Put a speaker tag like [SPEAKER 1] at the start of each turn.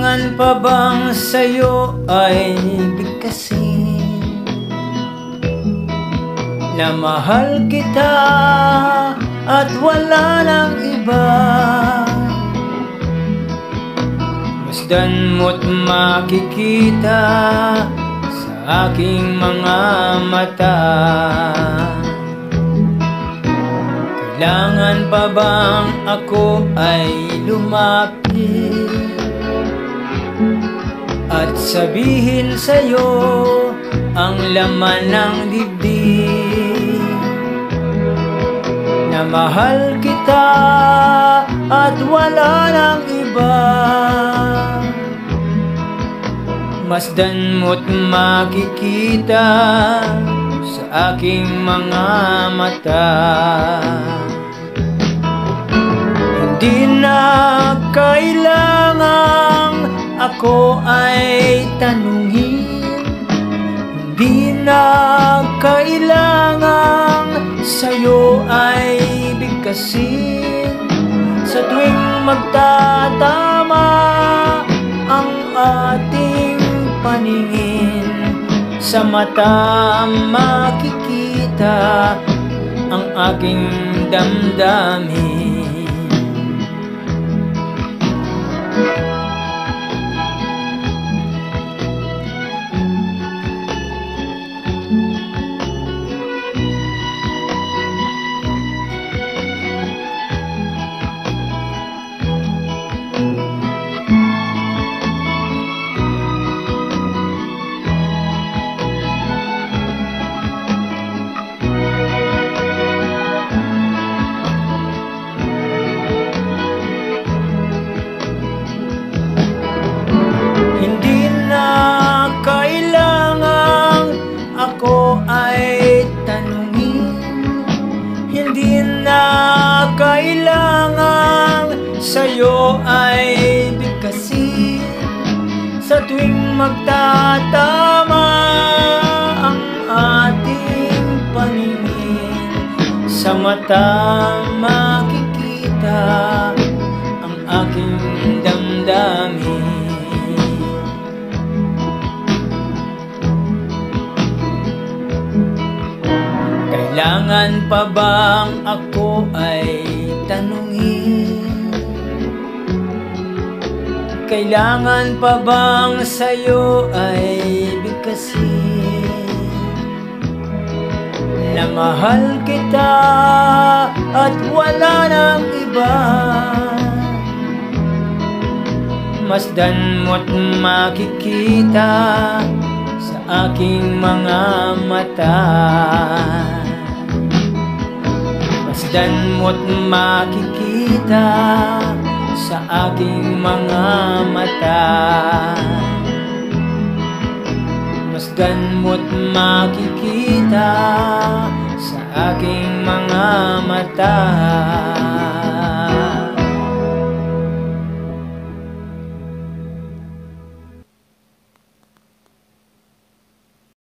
[SPEAKER 1] Kailangan pa bang sa'yo ay bigkasin na mahal kita at wala nang iba? Masdan mo't makikita sa aking mga mata. Kailangan pa bang ako ay lumapit at sabihin sa'yo ang laman ng dibdib, na mahal kita at wala nang iba? Masdan mo't makikita sa aking mga mata. Hindi na kailangang ako ay tanungin, hindi na kailangang sa'yo ay bigkasin. Sa tuwing magtatama ang ating paningin, sa mata makikita ang aking damdamin. Ako ay tanungin, hindi na kailangang sa'yo ay bigkasin. Sa tuwing magtatama ang ating paningin, sa mata makikita ang aking damdamin. Kailangan pa bang ako ay tanungin? Kailangan pa bang sa'yo ay bigkasin na mahal kita at wala nang iba? Masdan mo't makikita sa aking mga mata. Masdan mo't makikita sa aking mga mata. Masdan mo't makikita sa aking mga mata.